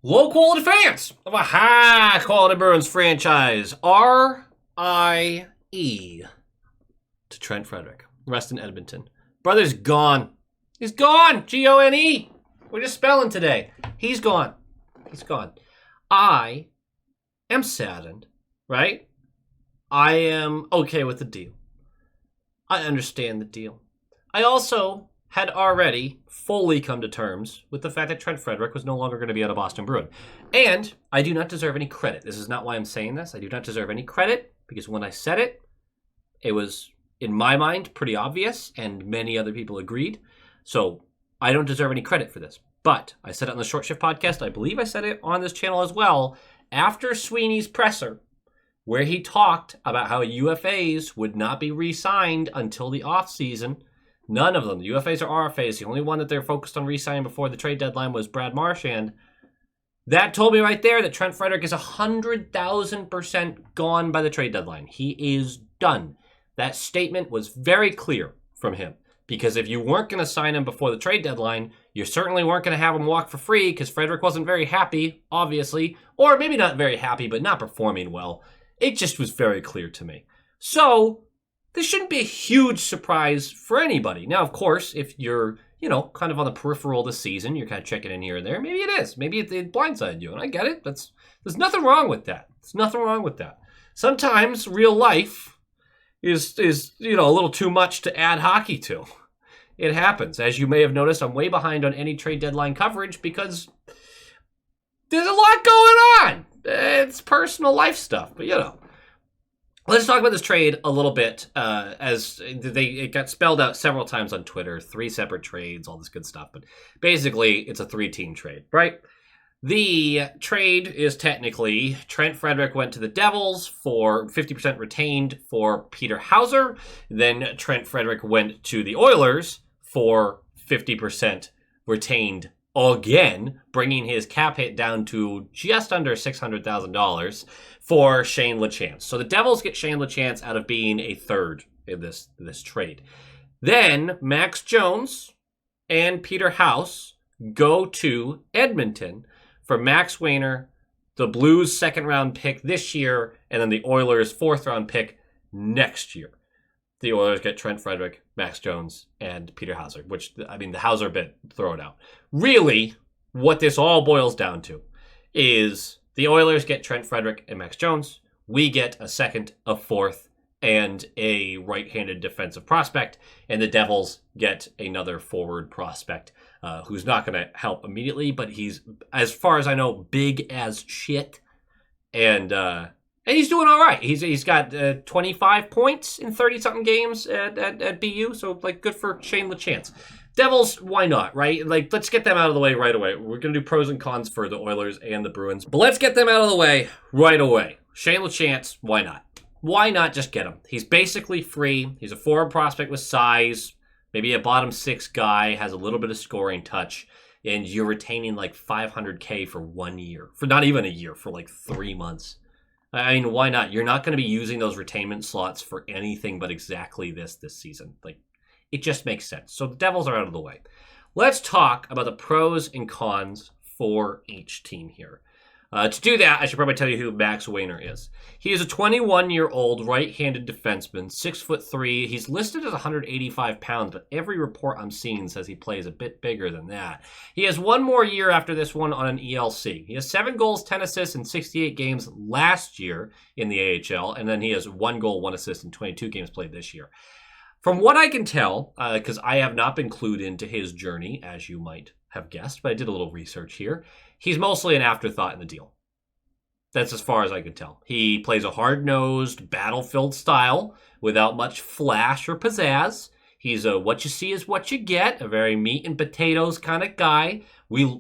Low-quality fans of a high-quality Bruins franchise. R.I.E. to Trent Frederic. Rest in Edmonton. Brother's gone. He's gone. G-O-N-E. We're just spelling today. He's gone. He's gone. I am saddened, right? I am okay with the deal. I understand the deal. I also had already fully come to terms with the fact that Trent Frederic was no longer going to be at a Boston Bruin. And I do not deserve any credit. This is not why I'm saying this. I do not deserve any credit because when I said it, it was, in my mind, pretty obvious, and many other people agreed. So I don't deserve any credit for this. But I said it on the Short Shift podcast. I believe I said it on this channel as well. After Sweeney's presser, where he talked about how UFAs would not be re-signed until the offseason. None of them. The UFAs or RFAs. The only one that they're focused on re-signing before the trade deadline was Brad Marchand. That told me right there that Trent Frederic is 100,000% gone by the trade deadline. He is done. That statement was very clear from him. Because if you weren't going to sign him before the trade deadline, you certainly weren't going to have him walk for free because Frederic wasn't very happy, obviously. Or maybe not very happy, but not performing well. It just was very clear to me. So this shouldn't be a huge surprise for anybody. Now, of course, if you're, kind of on the peripheral this season, you're kind of checking in here and there, maybe it is. Maybe it blindsided you, and I get it. There's nothing wrong with that. There's nothing wrong with that. Sometimes real life is a little too much to add hockey to. It happens. As you may have noticed, I'm way behind on any trade deadline coverage because there's a lot going on. It's personal life stuff, but Let's talk about this trade a little bit, as it got spelled out several times on Twitter, 3 separate trades, all this good stuff. But basically, it's a 3-team trade, right? The trade is technically Trent Frederic went to the Devils for 50% retained for Peter Hauser. Then Trent Frederic went to the Oilers for 50% retained again, bringing his cap hit down to just under $600,000 for Shane Lachance. So the Devils get Shane Lachance out of being a third in this trade. Then Max Jones and Peter House go to Edmonton for Max Wayner, the Blues' second-round pick this year, and then the Oilers' fourth-round pick next year. The Oilers get Trent Frederic, Max Jones, and Peter Hauser, which, the Hauser bit, throw it out. Really, what this all boils down to is the Oilers get Trent Frederic and Max Jones. We get a second, a fourth, and a right-handed defensive prospect. And the Devils get another forward prospect who's not going to help immediately, but he's, as far as I know, big as shit. And he's doing all right. He's got 25 points in 30-something games at BU, so, good for Shane Lachance. Devils, why not, right? Let's get them out of the way right away. We're going to do pros and cons for the Oilers and the Bruins, but let's get them out of the way right away. Shane Lachance, why not? Why not just get him? He's basically free. He's a forward prospect with size, maybe a bottom 6 guy, has a little bit of scoring touch, and you're retaining $500K for 1 year. For not even a year, for 3 months. Why not? You're not going to be using those retainment slots for anything but exactly this season. It just makes sense. So the Devils are out of the way. Let's talk about the pros and cons for each team here. To do that, I should probably tell you who Max Wayner is. He is a 21-year-old right-handed defenseman, 6'3". He's listed as 185 pounds, but every report I'm seeing says he plays a bit bigger than that. He has one more year after this one on an ELC. He has 7 goals, 10 assists in 68 games last year in the AHL, and then he has 1 goal, 1 assist in 22 games played this year. From what I can tell, because I have not been clued into his journey, as you might have guessed, but I did a little research here, he's mostly an afterthought in the deal. That's as far as I can tell. He plays a hard-nosed, battlefield style without much flash or pizzazz. He's a what you see is what you get, a very meat and potatoes kind of guy.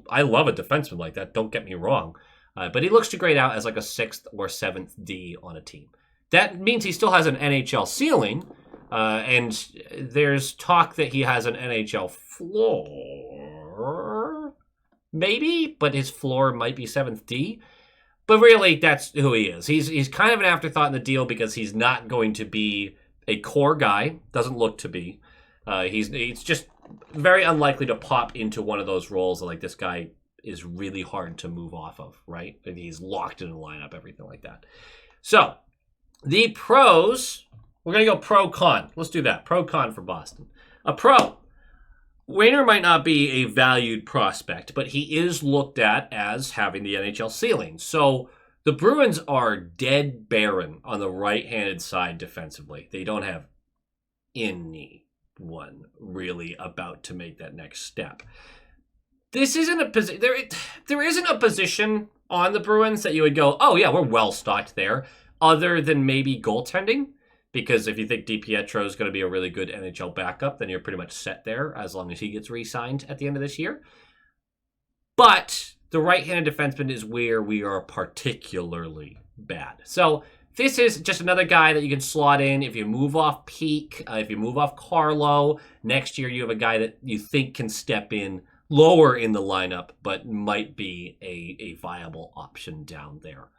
I love a defenseman like that, don't get me wrong. But he looks to grade out as a 6th or 7th D on a team. That means he still has an NHL ceiling, and there's talk that he has an NHL floor, maybe, but his floor might be 7th D. But really, that's who he is. He's kind of an afterthought in the deal because he's not going to be a core guy. Doesn't look to be. He's just very unlikely to pop into one of those roles. This guy is really hard to move off of, right? And he's locked in a lineup, everything like that. So the pros, we're going to go pro-con. Let's do that. Pro-con for Boston. A pro. Wayner might not be a valued prospect, but he is looked at as having the NHL ceiling. So the Bruins are dead barren on the right-handed side defensively. They don't have anyone really about to make that next step. This isn't a position. There isn't a position on the Bruins that you would go, oh yeah, we're well stocked there, other than maybe goaltending. Because if you think DiPietro is going to be a really good NHL backup, then you're pretty much set there as long as he gets re-signed at the end of this year. But the right-handed defenseman is where we are particularly bad. So this is just another guy that you can slot in. If you move off Peak, if you move off Carlo, next year you have a guy that you think can step in lower in the lineup, but might be a viable option down there.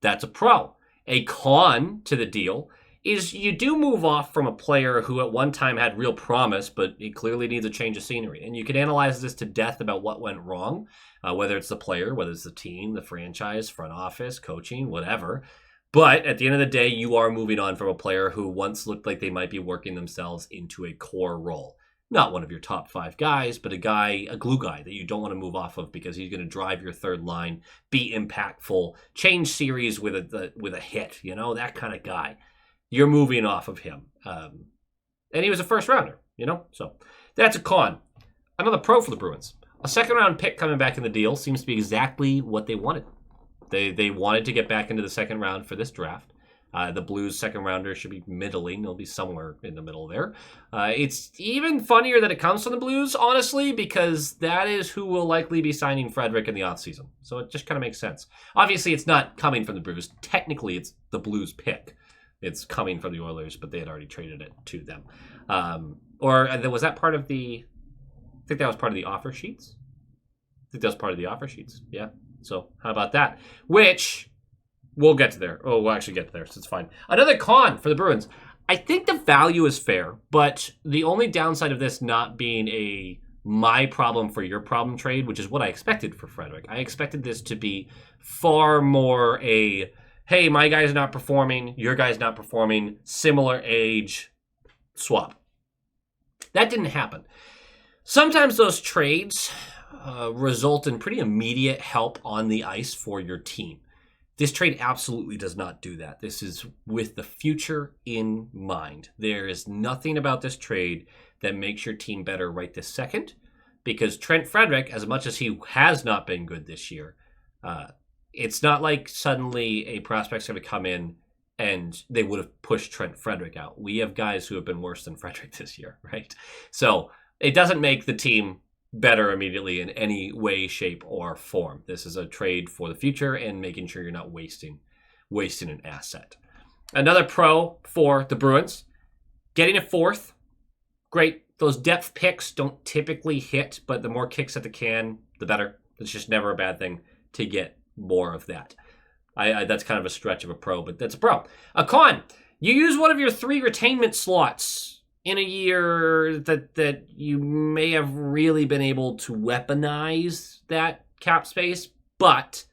That's a pro. A con to the deal is you do move off from a player who at one time had real promise, but he clearly needs a change of scenery. And you can analyze this to death about what went wrong, whether it's the player, whether it's the team, the franchise, front office, coaching, whatever. But at the end of the day, you are moving on from a player who once looked like they might be working themselves into a core role. Not one of your top 5 guys, but a glue guy that you don't want to move off of because he's going to drive your third line, be impactful, change series with a hit, that kind of guy. You're moving off of him. And he was a first rounder, So that's a con. Another pro for the Bruins. A second round pick coming back in the deal seems to be exactly what they wanted. They wanted to get back into the second round for this draft. The Blues second rounder should be middling. They'll be somewhere in the middle there. It's even funnier that it comes from the Blues, honestly, because that is who will likely be signing Frederick in the offseason. So it just kind of makes sense. Obviously, it's not coming from the Blues. Technically, it's the Blues pick. It's coming from the Oilers, but they had already traded it to them. Was that part of the... I think that was part of the offer sheets. Yeah. So how about that? Which we'll get to there. Oh, we'll actually get to there, so it's fine. Another con for the Bruins. I think the value is fair, but the only downside of this not being a my problem for your problem trade, which is what I expected for Frederick. I expected this to be far more a... hey, my guy's not performing, your guy's not performing, similar age, swap. That didn't happen. Sometimes those trades result in pretty immediate help on the ice for your team. This trade absolutely does not do that. This is with the future in mind. There is nothing about this trade that makes your team better right this second, because Trent Frederick, as much as he has not been good this year, it's not like suddenly a prospect's going to come in and they would have pushed Trent Frederick out. We have guys who have been worse than Frederick this year, right? So it doesn't make the team better immediately in any way, shape, or form. This is a trade for the future and making sure you're not wasting an asset. Another pro for the Bruins, getting a fourth. Great. Those depth picks don't typically hit, but the more kicks at the can, the better. It's just never a bad thing to get more of that. That's kind of a stretch of a pro, but that's a pro. A con, you use one of your 3 retainment slots in a year that you may have really been able to weaponize that cap space, but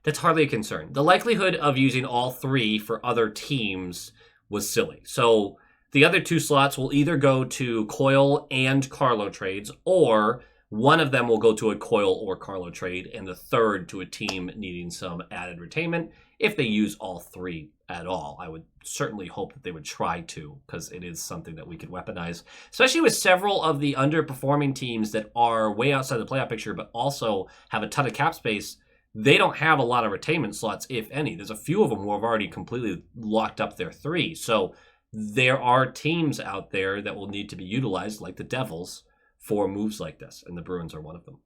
that's hardly a concern. The likelihood of using all 3 for other teams was silly. So the other 2 slots will either go to Coyle and Carlo trades, or one of them will go to a Coyle or Carlo trade, and the third to a team needing some added retainment if they use all 3 at all. I would certainly hope that they would try to, because it is something that we could weaponize, especially with several of the underperforming teams that are way outside the playoff picture, but also have a ton of cap space. They don't have a lot of retainment slots, if any. There's a few of them who have already completely locked up their 3. So there are teams out there that will need to be utilized, like the Devils, for moves like this, and the Bruins are one of them.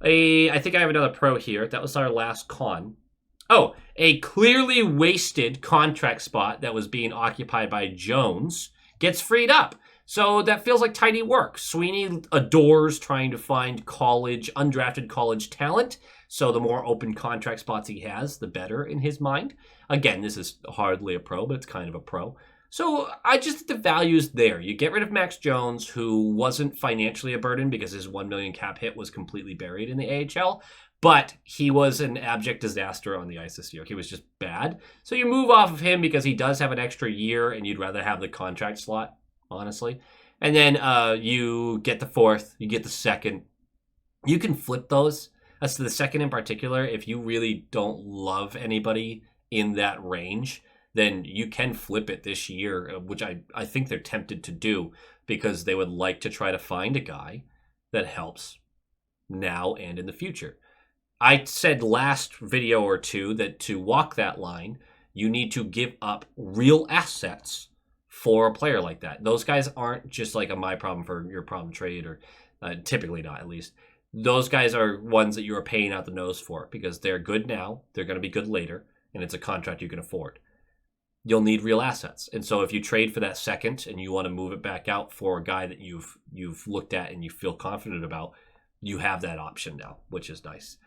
I think I have another pro here. That was our last con. Oh, a clearly wasted contract spot that was being occupied by Jones gets freed up. So that feels like tidy work. Sweeney adores trying to find undrafted college talent. So the more open contract spots he has, the better in his mind. Again, this is hardly a pro, but it's kind of a pro. So I just think the value's there. You get rid of Max Jones, who wasn't financially a burden because his $1 million cap hit was completely buried in the AHL, but he was an abject disaster on the ice this year. He was just bad. So you move off of him because he does have an extra year, and you'd rather have the contract slot, honestly. And then you get the fourth, you get the second. You can flip those. As to the second in particular, if you really don't love anybody in that range, then you can flip it this year, which I think they're tempted to do because they would like to try to find a guy that helps now and in the future. I said last video or two that to walk that line, you need to give up real assets for a player like that. Those guys aren't just like a my problem for your problem trade, or typically not, at least. Those guys are ones that you are paying out the nose for because they're good now, they're going to be good later, and it's a contract you can afford. You'll need real assets. And so if you trade for that second and you want to move it back out for a guy that you've looked at and you feel confident about, you have that option now, which is nice.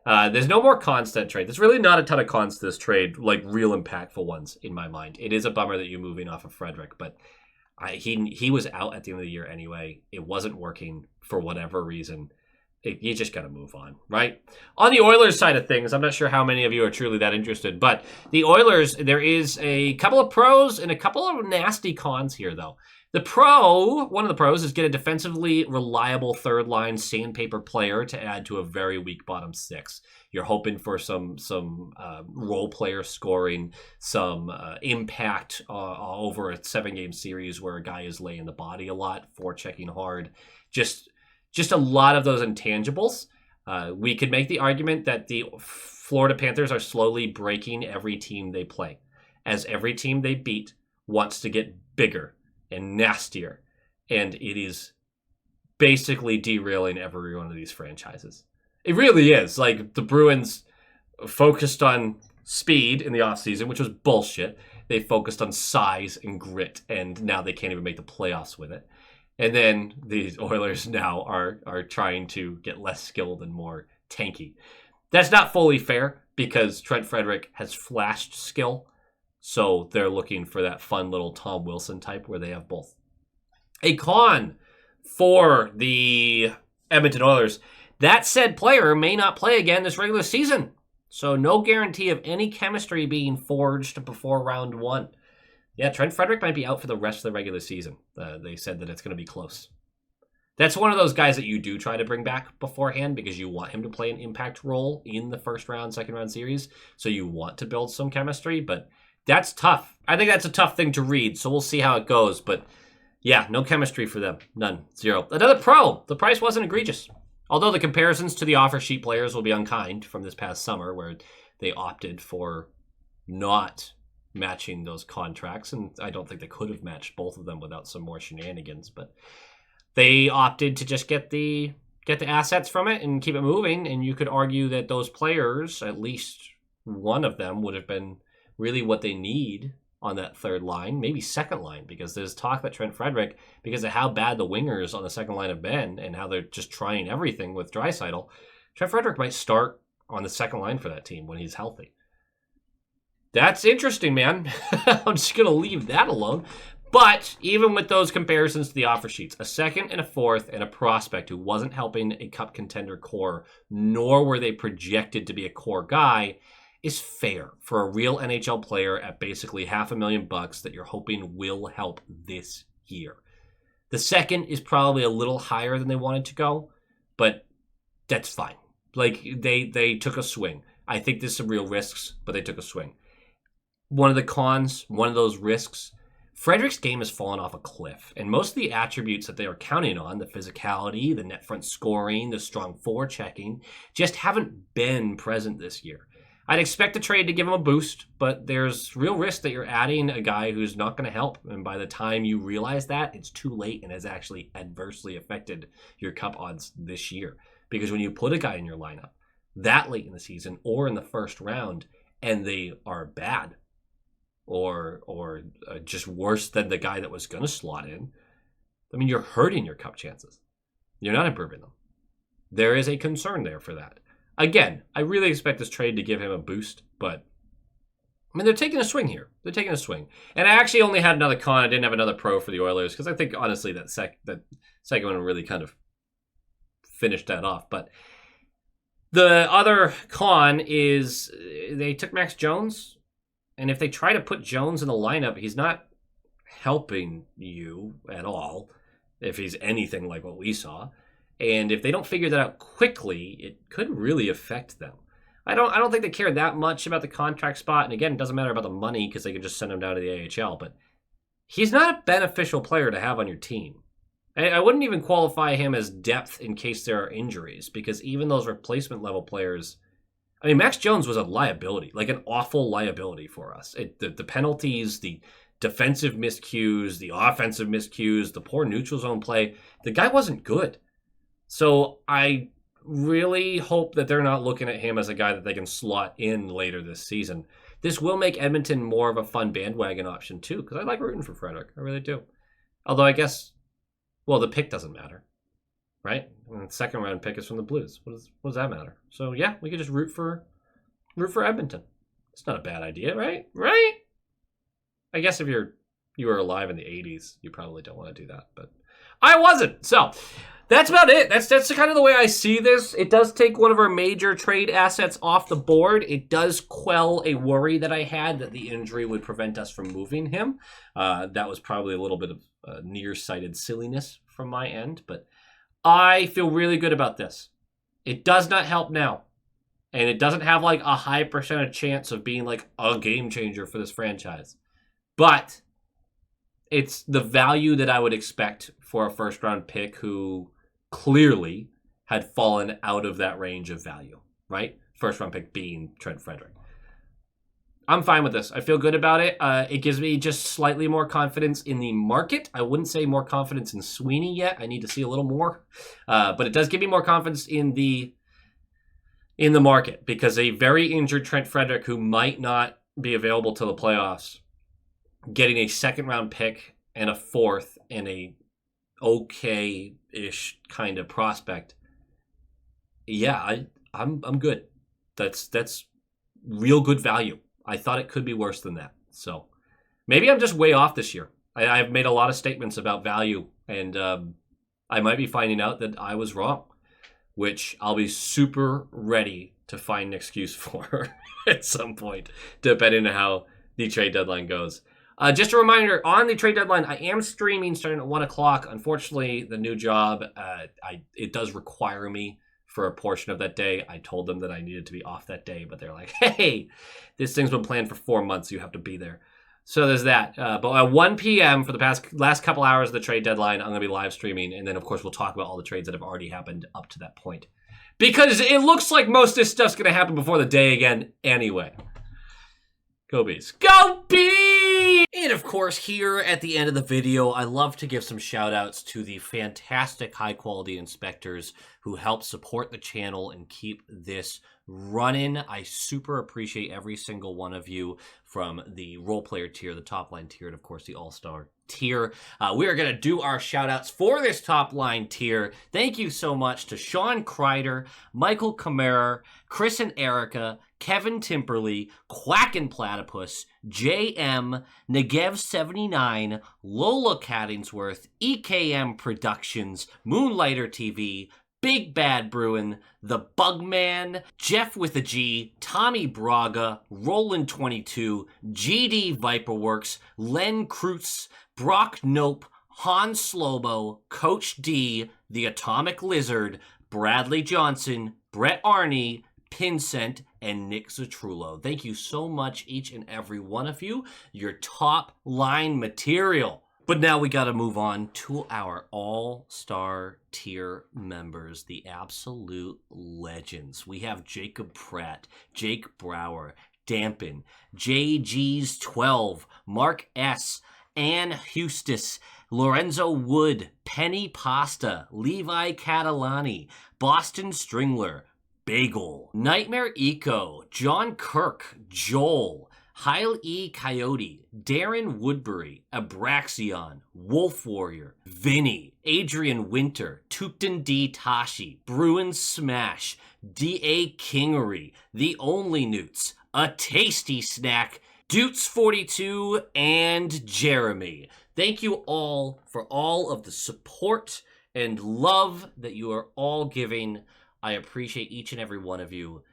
There's no more cons to that trade. There's really not a ton of cons to this trade, like real impactful ones in my mind. It is a bummer that you're moving off of Frederick, but he was out at the end of the year anyway. It wasn't working for whatever reason. You just got to move on, right? On the Oilers side of things, I'm not sure how many of you are truly that interested, but the Oilers, there is a couple of pros and a couple of nasty cons here, though. One of the pros is get a defensively reliable third line sandpaper player to add to a very weak bottom six. You're hoping for some role player scoring, some impact over a 7-game series where a guy is laying the body a lot, forechecking hard, just a lot of those intangibles. We could make the argument that the Florida Panthers are slowly breaking every team they play, as every team they beat wants to get bigger and nastier, and it is basically derailing every one of these franchises. It really is. Like, the Bruins focused on speed in the offseason, which was bullshit. They focused on size and grit, and now they can't even make the playoffs with it. And then the Oilers now are trying to get less skilled and more tanky. That's not fully fair because Trent Frederic has flashed skill. So they're looking for that fun little Tom Wilson type where they have both. A con for the Edmonton Oilers. That said player may not play again this regular season. So no guarantee of any chemistry being forged before round one. Yeah, Trent Frederick might be out for the rest of the regular season. They said that it's going to be close. That's one of those guys that you do try to bring back beforehand because you want him to play an impact role in the first round, second round series. So you want to build some chemistry, but that's tough. I think that's a tough thing to read, so we'll see how it goes. But yeah, no chemistry for them. None. Zero. Another pro. The price wasn't egregious. Although the comparisons to the offer sheet players will be unkind from this past summer where they opted for not matching those contracts, and I don't think they could have matched both of them without some more shenanigans, but they opted to just get the assets from it and keep it moving, and you could argue that those players, at least one of them, would have been really what they need on that third line, maybe second line, because there's talk that Trent Frederick, because of how bad the wingers on the second line have been and how they're just trying everything with Draisaitl, Trent Frederick might start on the second line for that team when he's healthy. That's interesting, man. I'm just going to leave that alone. But even with those comparisons to the offer sheets, a second and a fourth and a prospect who wasn't helping a cup contender core, nor were they projected to be a core guy, is fair for a real NHL player at basically $500,000 that you're hoping will help this year. The second is probably a little higher than they wanted to go, but that's fine. Like, they took a swing. I think there's some real risks, but they took a swing. One of the cons, one of those risks, Frederick's game has fallen off a cliff, and most of the attributes that they are counting on, the physicality, the net front scoring, the strong forechecking, just haven't been present this year. I'd expect the trade to give him a boost, but there's real risk that you're adding a guy who's not going to help, and by the time you realize that, it's too late and has actually adversely affected your cup odds this year. Because when you put a guy in your lineup that late in the season or in the first round, and they are bad, or just worse than the guy that was going to slot in, I mean, you're hurting your cup chances. You're not improving them. There is a concern there for that. Again, I really expect this trade to give him a boost, but I mean, they're taking a swing here. They're taking a swing. And I actually only had another con. I didn't have another pro for the Oilers because I think, honestly, that second one really kind of finished that off. But the other con is they took Max Jones. And if they try to put Jones in the lineup, he's not helping you at all if he's anything like what we saw. And if they don't figure that out quickly, it could really affect them. I don't think they care that much about the contract spot. And again, it doesn't matter about the money because they can just send him down to the AHL. But he's not a beneficial player to have on your team. I wouldn't even qualify him as depth in case there are injuries because even those replacement level players, I mean, Max Jones was a liability, like an awful liability for us. The penalties, the defensive miscues, the offensive miscues, the poor neutral zone play, the guy wasn't good. So I really hope that they're not looking at him as a guy that they can slot in later this season. This will make Edmonton more of a fun bandwagon option too, because I like rooting for Frederick. I really do. Although I guess, well, the pick doesn't matter, right? And the second round pick is from the Blues. What does that matter? So yeah, we could just root for Edmonton. It's not a bad idea, right? Right? I guess if you were alive in the 80s, you probably don't want to do that, but I wasn't. So that's about it. That's kind of the way I see this. It does take one of our major trade assets off the board. It does quell a worry that I had that the injury would prevent us from moving him. That was probably a little bit of nearsighted silliness from my end, but I feel really good about this. It does not help now. And it doesn't have like a high percentage chance of being like a game changer for this franchise. But it's the value that I would expect for a first round pick who clearly had fallen out of that range of value, right? First round pick being Trent Frederick. I'm fine with this. I feel good about it. It gives me just slightly more confidence in the market. I wouldn't say more confidence in Sweeney yet. I need to see a little more. But it does give me more confidence in the market because a very injured Trent Frederick who might not be available till the playoffs, getting a second round pick and a fourth and a okay-ish kind of prospect. Yeah, I'm good. That's real good value. I thought it could be worse than that. So maybe I'm just way off this year. I've made a lot of statements about value, and I might be finding out that I was wrong, which I'll be super ready to find an excuse for at some point, depending on how the trade deadline goes. Just a reminder, on the trade deadline, I am streaming starting at 1 o'clock. Unfortunately, the new job, it does require me for a portion of that day. I told them that I needed to be off that day, but they're like, hey, this thing's been planned for 4 months. You have to be there. So there's that. But at 1 p.m. for the last couple hours of the trade deadline, I'm going to be live streaming. And then, of course, we'll talk about all the trades that have already happened up to that point. Because it looks like most of this stuff's going to happen before the day again anyway. Go Bees. Go Bees! And of course, here at the end of the video, I love to give some shout outs to the fantastic high quality inspectors who help support the channel and keep this running. I super appreciate every single one of you, from the role player tier, the top line tier, and of course the all-star tier. We are going to do our shout outs for this top line tier. Thank you so much to Sean Kreider, Michael Kammerer, Chris and Erica, Kevin Timperley, Quackin' Platypus, JM, Negev79, Lola Cattingsworth, EKM Productions, Moonlighter TV, Big Bad Bruin, The Bugman, Jeff with a G, Tommy Braga, Roland22, GD Viperworks, Len Kreutz, Brock Nope, Han Slobo, Coach D, The Atomic Lizard, Bradley Johnson, Brett Arney, Pincent, and Nick Zatrullo. Thank you so much, each and every one of you. Your top line material. But now we got to move on to our all-star tier members, the absolute legends. We have Jacob Pratt, Jake Brower, Dampen, JG's 12, Mark S., Ann Hustis, Lorenzo Wood, Penny Pasta, Levi Catalani, Boston Stringler, Bagel, Nightmare Eco, John Kirk, Joel, Heil E. Coyote, Darren Woodbury, Abraxion, Wolf Warrior, Vinny, Adrian Winter, Tupton D. Tashi, Bruins Smash, D.A. Kingery, The Only Newts, A Tasty Snack, Dutes42, and Jeremy. Thank you all for all of the support and love that you are all giving. I appreciate each and every one of you.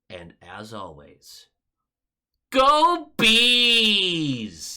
And as always, go Bees!